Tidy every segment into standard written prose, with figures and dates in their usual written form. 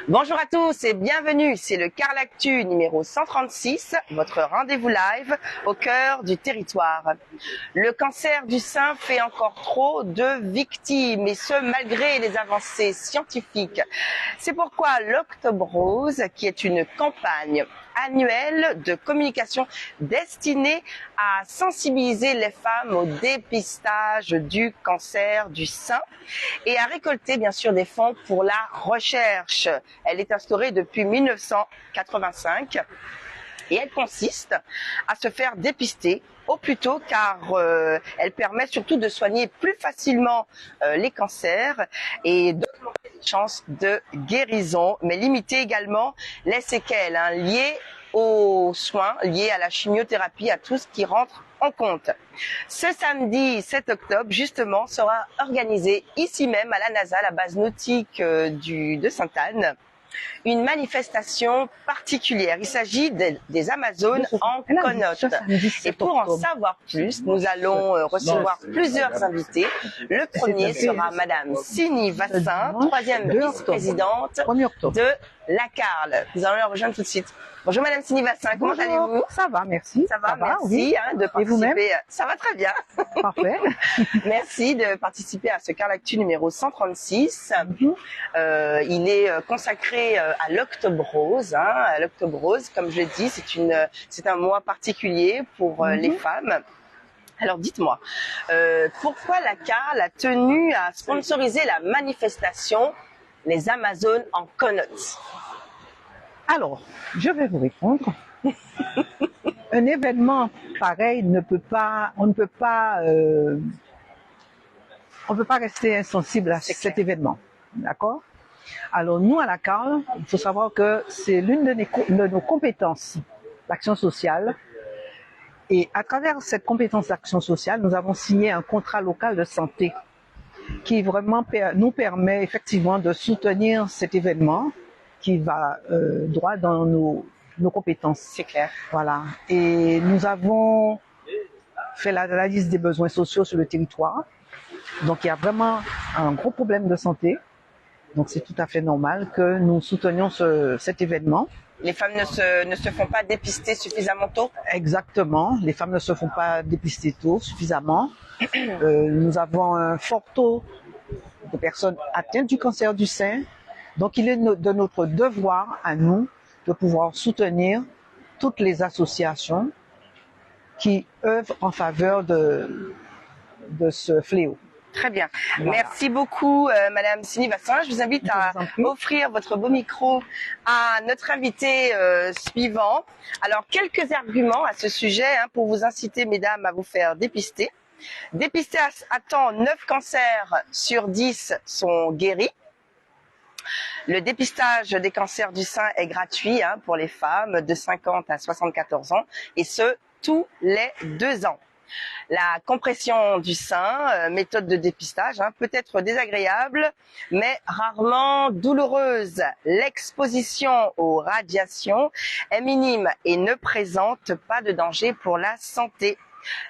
Bonjour à tous et bienvenue, c'est le Carlactu numéro 136, votre rendez-vous live au cœur du territoire. Le cancer du sein fait encore trop de victimes et ce malgré les avancées scientifiques. C'est pourquoi l'Octobre Rose, qui est une campagne annuelle de communication destinée à sensibiliser les femmes au dépistage du cancer du sein et à récolter bien sûr des fonds pour la recherche. Elle est instaurée depuis 1985 et elle consiste à se faire dépister au plus tôt car elle permet surtout de soigner plus facilement les cancers et d'augmenter les chances de guérison, mais limiter également les séquelles liées aux soins, liés à la chimiothérapie, à tout ce qui rentre en compte. Ce samedi 7 octobre, justement, sera organisé ici même à la NASA, la base nautique de Sainte-Anne, une manifestation particulière. Il s'agit des Amazones en Connotes. Et pour en savoir plus, nous allons recevoir plusieurs invités. Le premier sera Madame Sini Vassin, troisième vice-présidente de la Carle. Nous allons la rejoindre tout de suite. Bonjour Madame Sini Vassin, comment allez-vous? Ça va, merci. Ça va, merci oui. De participer. Et vous-même? Ça va très bien. Parfait. Merci de participer à ce Carlactu numéro 136. Il est consacré à l'Octobre Rose. À l'Octobre Rose, comme je l'ai dit, c'est un mois particulier pour les femmes. Alors dites-moi, pourquoi la Carle a tenu à sponsoriser la manifestation Les Amazones en Connotes? Alors, je vais vous répondre. Un événement pareil on ne peut pas rester insensible à cet événement, d'accord? Alors nous à la Carle, il faut savoir que c'est l'une de nos compétences d'action sociale. Et à travers cette compétence d'action sociale, nous avons signé un contrat local de santé qui vraiment nous permet effectivement de soutenir cet événement qui va droit dans nos compétences. C'est clair. Voilà. Et nous avons fait l'analyse des besoins sociaux sur le territoire. Donc il y a vraiment un gros problème de santé. Donc c'est tout à fait normal que nous soutenions cet événement. Les femmes ne se font pas dépister suffisamment tôt? Exactement. Les femmes ne se font pas dépister tôt suffisamment. Nous avons un fort taux de personnes atteintes du cancer du sein. Donc, il est de notre devoir à nous de pouvoir soutenir toutes les associations qui œuvrent en faveur de ce fléau. Très bien. Voilà. Merci beaucoup, Madame Sini Vassin. Je vous invite à offrir votre beau micro à notre invité suivant. Alors, quelques arguments à ce sujet pour vous inciter, mesdames, à vous faire dépister. Dépister à temps, 9 cancers sur 10 sont guéris. Le dépistage des cancers du sein est gratuit pour les femmes de 50 à 74 ans et ce, tous les 2 ans. La compression du sein, méthode de dépistage, peut être désagréable, mais rarement douloureuse. L'exposition aux radiations est minime et ne présente pas de danger pour la santé.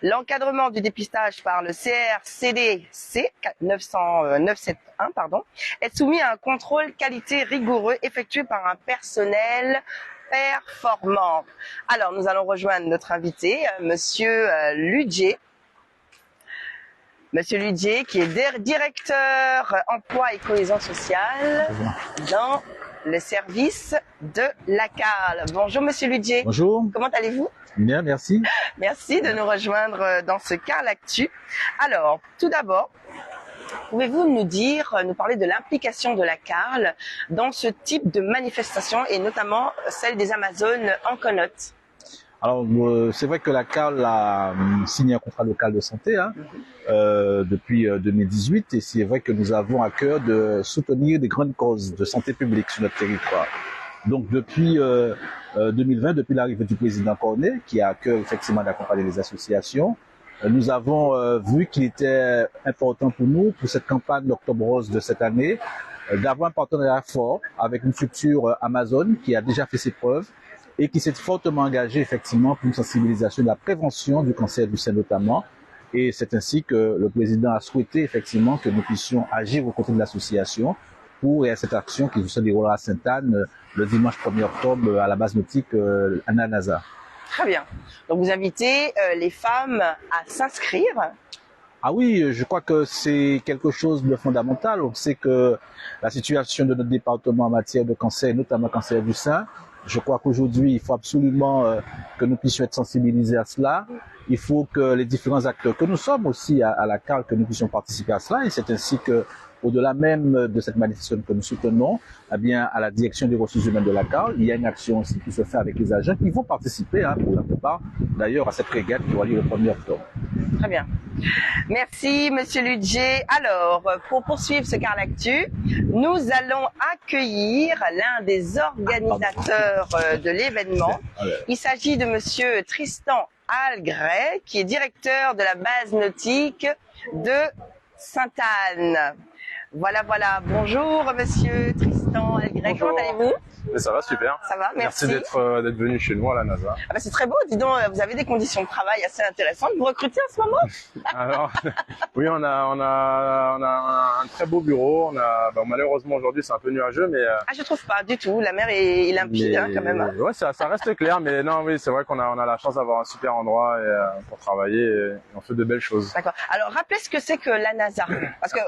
L'encadrement du dépistage par le CRCDC 971 est soumis à un contrôle qualité rigoureux effectué par un personnel performant. Alors, nous allons rejoindre notre invité, Monsieur Ludger. Monsieur Ludger, qui est directeur emploi et cohésion sociale dans le service de la Carle. Bonjour Monsieur Ludger. Bonjour. Comment allez-vous? Bien, merci. Merci de nous rejoindre dans ce Carlactu. Alors, tout d'abord, pouvez-vous nous parler de l'implication de la Carle dans ce type de manifestation et notamment celle des Amazones en Connotes? Alors, c'est vrai que la Carle a signé un contrat local de santé depuis 2018 et c'est vrai que nous avons à cœur de soutenir des grandes causes de santé publique sur notre territoire. Donc, depuis 2020, depuis l'arrivée du président Cornet, qui a à cœur effectivement d'accompagner les associations, nous avons vu qu'il était important pour nous, pour cette campagne d'Octobre Rose de cette année, d'avoir un partenariat fort avec une structure Amazon qui a déjà fait ses preuves et qui s'est fortement engagée effectivement pour une sensibilisation de la prévention du cancer du sein notamment. Et c'est ainsi que le président a souhaité effectivement que nous puissions agir aux côtés de l'association pour cette action qui se déroulera à Sainte-Anne le dimanche 1er octobre à la base nautique à NASA. Très bien. Donc vous invitez les femmes à s'inscrire. Ah oui, je crois que c'est quelque chose de fondamental. On sait que la situation de notre département en matière de cancer, notamment cancer du sein, je crois qu'aujourd'hui, il faut absolument que nous puissions être sensibilisés à cela. Il faut que les différents acteurs que nous sommes aussi à la CAL, que nous puissions participer à cela. Et c'est ainsi que, au-delà même de cette manifestation que nous soutenons, eh bien, à la direction des ressources humaines de la CAL, il y a une action aussi qui se fait avec les agents qui vont participer, pour la plupart, d'ailleurs, à cette régate qui aura lieu le 1er octobre. Très bien. Merci, Monsieur Ludger. Alors, pour poursuivre ce Carlactu, nous allons accueillir l'un des organisateurs de l'événement. Il s'agit de Monsieur Tristan Algret, qui est directeur de la base nautique de Sainte-Anne. Voilà. Bonjour, Monsieur Tristan Algret. Comment allez-vous? Mais ça va super. Ça va, merci. Merci d'être venu chez nous à la NASA. Ah bah c'est très beau, dis donc, vous avez des conditions de travail assez intéressantes. Vous recrutez en ce moment? Alors, oui, on a un très beau bureau. Malheureusement aujourd'hui c'est un peu nuageux, mais. Ah, je trouve pas du tout. La mer est limpide quand même. Ouais, ça reste clair, mais non, oui, c'est vrai qu'on a la chance d'avoir un super endroit pour travailler et on fait de belles choses. D'accord. Alors, rappelez ce que c'est que la NASA, parce que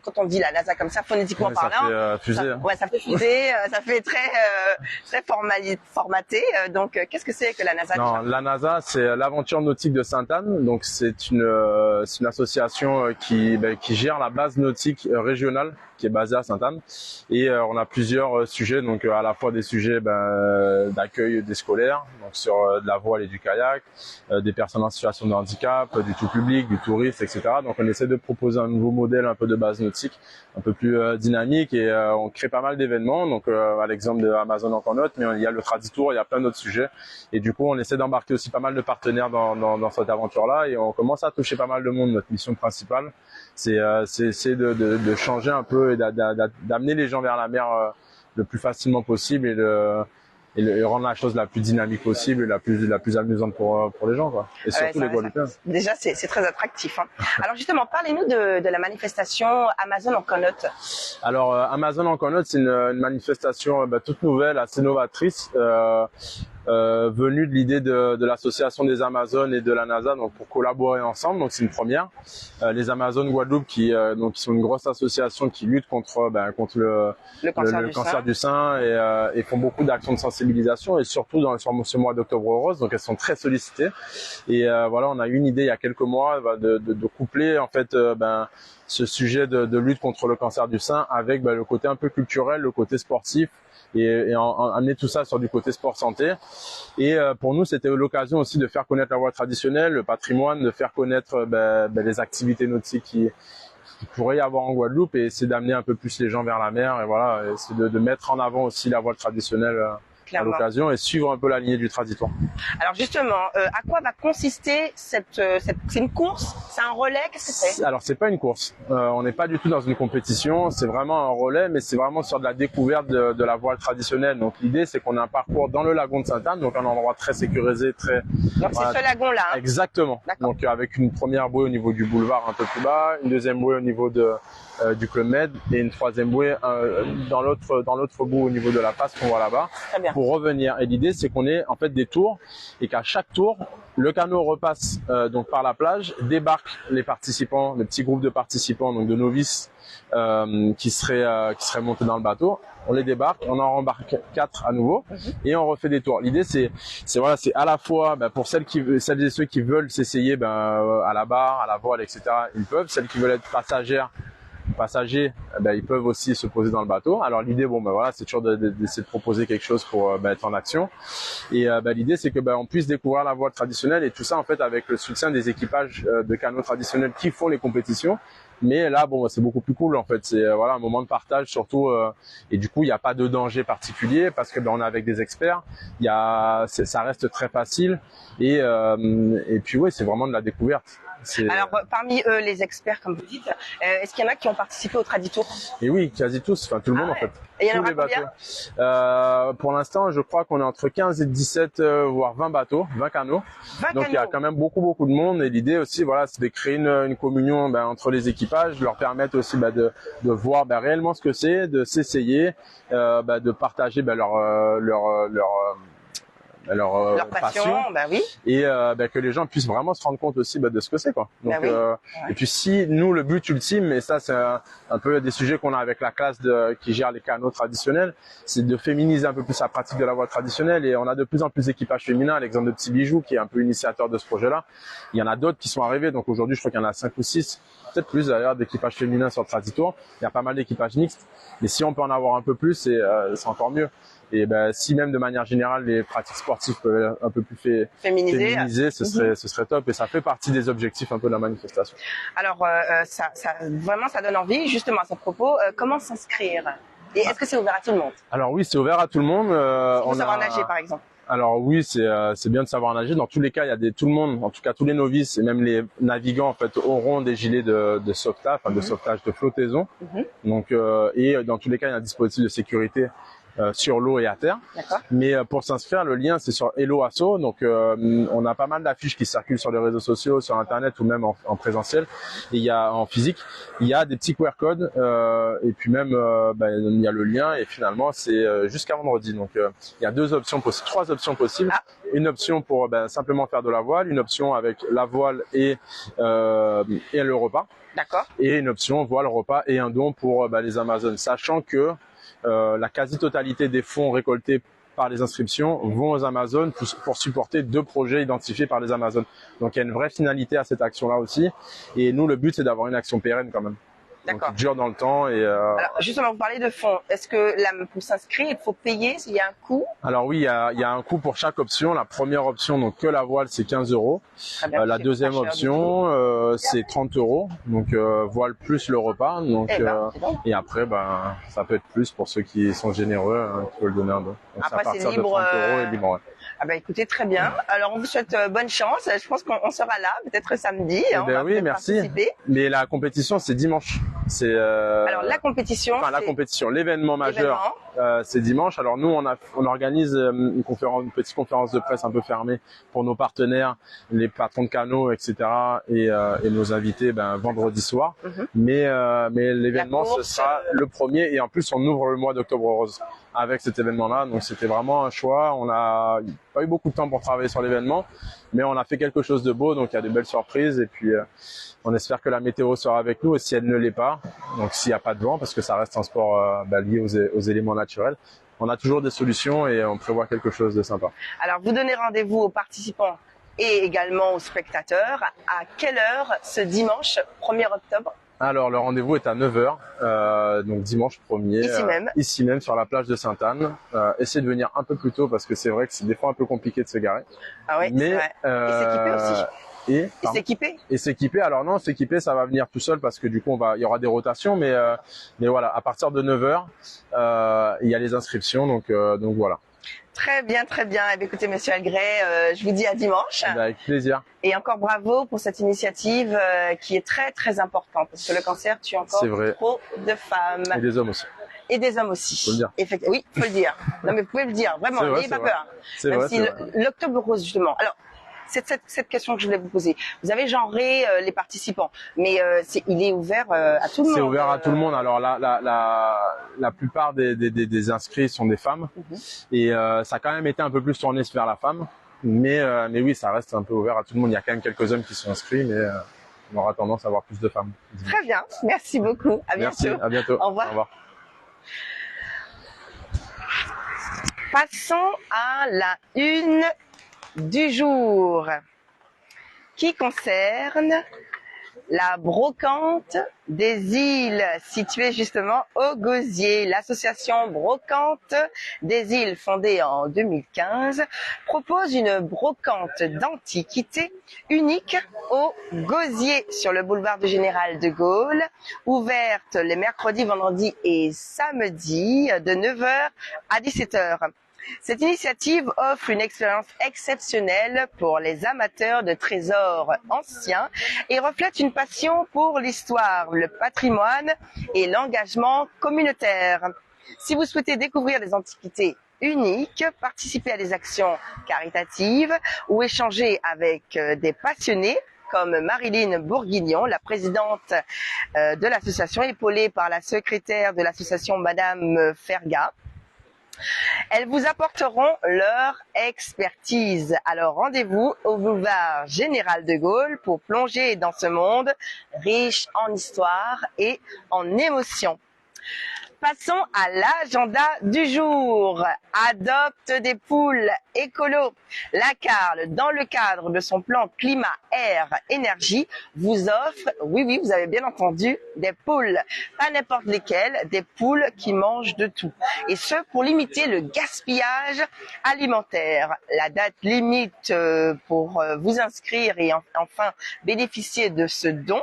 quand on dit la NASA comme ça, phonétiquement parlant, ça fait fusée. Ouais, ça fait fusée, ça fait très formaté. Donc, qu'est-ce que c'est que la NASA? Non, la NASA, c'est l'aventure nautique de Sainte-Anne. Donc, c'est une association qui gère la base nautique régionale qui est basée à Sainte-Anne. Et on a plusieurs sujets, donc à la fois des sujets d'accueil des scolaires, donc sur de la voile et du kayak, des personnes en situation de handicap, du tout public, du tourisme, etc. Donc, on essaie de proposer un nouveau modèle un peu de base nautique, un peu plus dynamique, et on crée pas mal d'événements. Donc, à l'exemple de Amazon encore note, mais il y a le Traditour, il y a plein d'autres sujets. Et du coup, on essaie d'embarquer aussi pas mal de partenaires dans cette aventure-là, et on commence à toucher pas mal de monde. Notre mission principale, c'est de changer un peu et d'amener les gens vers la mer le plus facilement possible et rendre la chose la plus dynamique possible et la plus amusante pour les gens, quoi. Et surtout les Guadeloupéens. Déjà, c'est très attractif, hein. Alors justement, parlez-nous de la manifestation Amazon en Connote. Alors Amazon en Connote, c'est une manifestation toute nouvelle, assez novatrice, venue de l'idée de l'association des Amazones et de la NASA, donc pour collaborer ensemble. Donc c'est une première. Les Amazones Guadeloupe qui sont une grosse association qui lutte contre le cancer du sein et font beaucoup d'actions de sensibilisation, et surtout sur ce mois d'Octobre Rose. Donc elles sont très sollicitées. Et voilà, on a eu une idée il y a quelques mois de coupler en fait ce sujet de lutte contre le cancer du sein avec le côté un peu culturel, le côté sportif, et amener tout ça sur du côté sport santé. Et pour nous, c'était l'occasion aussi de faire connaître la voile traditionnelle, le patrimoine, de faire connaître les activités nautiques qui pourrait y avoir en Guadeloupe, et essayer d'amener un peu plus les gens vers la mer, et voilà, c'est de mettre en avant aussi la voile traditionnelle à l'occasion, et suivre un peu la lignée du Traditoire. Alors justement, à quoi va consister c'est une course? C'est un relais? Qu'est-ce que c'est? Alors c'est pas une course, on n'est pas du tout dans une compétition, c'est vraiment un relais, mais c'est vraiment sur de la découverte de la voile traditionnelle. Donc l'idée, c'est qu'on a un parcours dans le lagon de Sainte-Anne, donc un endroit très sécurisé, très... Donc c'est ce lagon-là, hein? Exactement. Donc avec une première bouée au niveau du boulevard un peu plus bas, une deuxième bouée au niveau du Club Med, et une troisième bouée dans l'autre bout au niveau de la passe qu'on voit là-bas, pour revenir. Et l'idée, c'est qu'on ait en fait des tours, et qu'à chaque tour, le canot repasse donc par la plage, débarque les participants, le petit groupe de participants, donc de novices qui seraient montés dans le bateau. On les débarque, on en rembarque 4 à nouveau, et on refait des tours. L'idée, c'est à la fois pour celles et ceux qui veulent s'essayer à la barre, à la voile, etc. Ils peuvent. Celles qui veulent être passagers, ils peuvent aussi se poser dans le bateau. Alors l'idée, c'est toujours d'essayer de proposer quelque chose pour être en action. Et l'idée, c'est que on puisse découvrir la voile traditionnelle, et tout ça en fait avec le soutien des équipages de canots traditionnels qui font les compétitions. Mais là, c'est beaucoup plus cool en fait. C'est un moment de partage surtout, et du coup, il n'y a pas de danger particulier parce que on est avec des experts. Ça reste très facile, et puis c'est vraiment de la découverte. Alors, parmi eux, les experts, comme vous dites, est-ce qu'il y en a qui ont participé au Traditour? Et oui, quasi tous, enfin tout le monde en fait. Et il y en Tous aura les combien? bateaux. Pour l'instant, je crois qu'on est entre 15 et 17, voire 20 bateaux, 20 canots. 20 Donc il y a canots. quand même beaucoup de monde. Et l'idée aussi, voilà, c'est de créer une communion entre les équipages, de leur permettre aussi de voir réellement ce que c'est, de s'essayer, de partager leur passion, oui. Et que les gens puissent vraiment se rendre compte aussi de ce que c'est, quoi. Donc, oui. Et puis si nous, le but ultime, et ça c'est un peu des sujets qu'on a avec la classe qui gère les canots traditionnels, c'est de féminiser un peu plus la pratique de la voile traditionnelle, et on a de plus en plus d'équipages féminins. L'exemple de Petit Bijou qui est un peu initiateur de ce projet-là, il y en a d'autres qui sont arrivés, donc aujourd'hui je crois qu'il y en a 5 ou 6, peut-être plus d'ailleurs, d'équipages féminins sur le Traditour. Il y a pas mal d'équipages mixtes, mais si on peut en avoir un peu plus, c'est encore mieux. Et si même de manière générale les pratiques sportives peuvent être un peu plus féminisées, ce serait top, et ça fait partie des objectifs un peu de la manifestation. Alors vraiment ça donne envie. Justement à ce propos, comment s'inscrire? Et est-ce que c'est ouvert à tout le monde? Alors oui, c'est ouvert à tout le monde. On savoir nager par exemple. Alors oui, c'est bien de savoir nager. Dans tous les cas, il y a tout le monde, en tout cas tous les novices et même les navigants en fait auront des gilets de sauvetage, de sauvetage de flottaison. Donc et dans tous les cas, il y a un dispositif de sécurité sur l'eau et à terre. Mais pour s'inscrire, le lien c'est sur Hello Asso. Donc on a pas mal d'affiches qui circulent sur les réseaux sociaux, sur internet ou même en présentiel. Et il y a en physique, il y a des petits QR codes et puis même il y a le lien, et finalement c'est jusqu'à vendredi. Donc il y a trois options possibles. Une option pour simplement faire de la voile, une option avec la voile et le repas. D'accord. Et une option voile, repas et un don pour les Amazones, sachant que la quasi-totalité des fonds récoltés par les inscriptions vont aux Amazones pour supporter 2 projets identifiés par les Amazones. Donc il y a une vraie finalité à cette action-là aussi. Et nous, le but, c'est d'avoir une action pérenne quand même. D'accord. Donc, dure dans le temps. Alors justement, vous parlez de fonds. Est-ce que pour s'inscrire, il faut payer? Il y a un coût? Alors oui, il y a un coût pour chaque option. La première option, donc que la voile, c'est 15 €. La deuxième option, c'est 30 €. Donc voile plus le repas. Donc et après, ça peut être plus pour ceux qui sont généreux, qui veulent donner un don. Donc après, c'est à partir libre, de 30 € et libre. Ouais. Écoutez, très bien. Alors on vous souhaite bonne chance. Je pense qu'on sera là, peut-être samedi. Oui, merci. Participer. Mais la compétition, c'est dimanche. Alors la compétition, l'événement majeur, c'est dimanche. Alors nous, on organise une petite conférence de presse un peu fermée pour nos partenaires, les patrons de canaux, etc. et nos invités vendredi soir. Mais l'événement, ce sera le premier, et en plus on ouvre le mois d'Octobre Rose avec cet événement-là. Donc c'était vraiment un choix. On n'a pas eu beaucoup de temps pour travailler sur l'événement, mais on a fait quelque chose de beau. Donc il y a de belles surprises, et puis on espère que la météo sera avec nous, et si elle ne l'est pas, donc s'il n'y a pas de vent, parce que ça reste un sport lié aux éléments naturels, on a toujours des solutions et on prévoit quelque chose de sympa. Alors vous donnez rendez-vous aux participants et également aux spectateurs. À quelle heure ce dimanche 1er octobre? Alors le rendez-vous est à 9h, donc dimanche 1er, ici même sur la plage de Sainte-Anne. Essayez de venir un peu plus tôt, parce que c'est vrai que c'est des fois un peu compliqué de se garer. Ah oui, c'est vrai. Et s'équiper aussi. Et s'équiper. Alors non, s'équiper, ça va venir tout seul, parce que du coup il y aura des rotations, mais voilà, à partir de 9h, il y a les inscriptions, donc voilà. Très bien, très bien. Écoutez, Monsieur Algret, je vous dis à dimanche. Avec plaisir. Et encore bravo pour cette initiative qui est très très importante, parce que le cancer tue encore trop de femmes. Et des hommes aussi. Et des hommes aussi. Faut le dire. Oui, faut le dire. Non, mais vous pouvez le dire, vraiment, n'ayez pas peur. Même si l'Octobre Rose, justement. Alors, cette question que je voulais vous poser. Vous avez genré les participants, mais il est ouvert à tout le monde. C'est ouvert à tout le monde. Alors la plupart des inscrits sont des femmes, et ça a quand même été un peu plus tourné vers la femme. Mais oui, ça reste un peu ouvert à tout le monde. Il y a quand même quelques hommes qui sont inscrits, mais on aura tendance à avoir plus de femmes. Très bien. Merci beaucoup. À bientôt. Merci. À bientôt. Au revoir. Au revoir. Passons à la une du jour, qui concerne la brocante des îles, située justement au Gosier. L'association Brocante des îles, fondée en 2015, propose une brocante d'antiquités unique au Gosier, sur le boulevard du Général de Gaulle, ouverte les mercredis, vendredis et samedis de 9h à 17h. Cette initiative offre une expérience exceptionnelle pour les amateurs de trésors anciens et reflète une passion pour l'histoire, le patrimoine et l'engagement communautaire. Si vous souhaitez découvrir des antiquités uniques, participer à des actions caritatives ou échanger avec des passionnés, comme Marilyn Bourguignon, la présidente de l'association, épaulée par la secrétaire de l'association Madame Ferga. Elles vous apporteront leur expertise. Alors rendez-vous au boulevard Général de Gaulle pour plonger dans ce monde riche en histoire et en émotions. Passons à l'agenda du jour. Adopte des poules écolo. La Carle, dans le cadre de son plan climat, air, énergie, vous offre, oui, vous avez bien entendu, des poules. Pas n'importe lesquelles, des poules qui mangent de tout. Et ce, pour limiter le gaspillage alimentaire. La date limite pour vous inscrire et enfin bénéficier de ce don,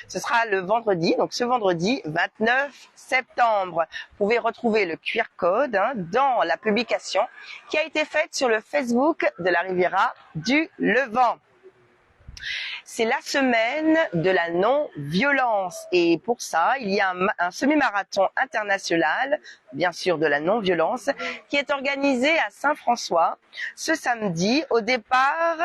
ce sera le vendredi, donc ce vendredi 29 septembre. Vous pouvez retrouver le QR code dans la publication qui a été faite sur le Facebook de la Riviera du Levant. C'est la semaine de la non-violence et pour ça, il y a un semi-marathon international, bien sûr de la non-violence, qui est organisé à Saint-François ce samedi au départ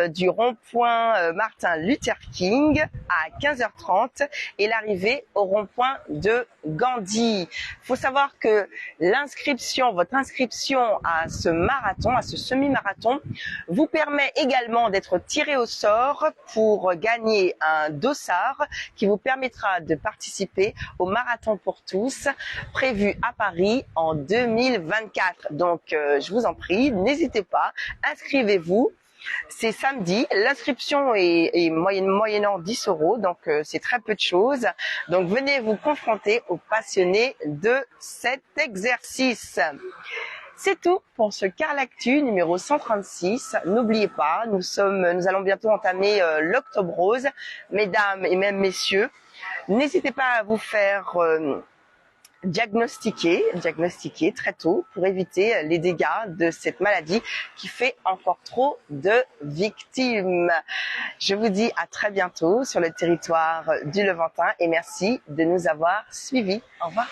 du rond-point Martin Luther King à 15h30 et l'arrivée au rond-point de Gandhi. Il faut savoir que votre inscription à ce marathon, à ce semi-marathon, vous permet également d'être tiré au sort pour gagner un dossard qui vous permettra de participer au Marathon pour tous prévu à Paris en 2024. Donc, je vous en prie, n'hésitez pas, inscrivez-vous. C'est samedi, l'inscription est moyennant 10 €, donc c'est très peu de choses. Donc venez vous confronter aux passionnés de cet exercice. C'est tout pour ce Carlactu numéro 136. N'oubliez pas, nous allons bientôt entamer l'Octobre Rose. Mesdames et même messieurs, n'hésitez pas à vous faire diagnostiquer très tôt pour éviter les dégâts de cette maladie qui fait encore trop de victimes. Je vous dis à très bientôt sur le territoire du Levantin et merci de nous avoir suivis. Au revoir.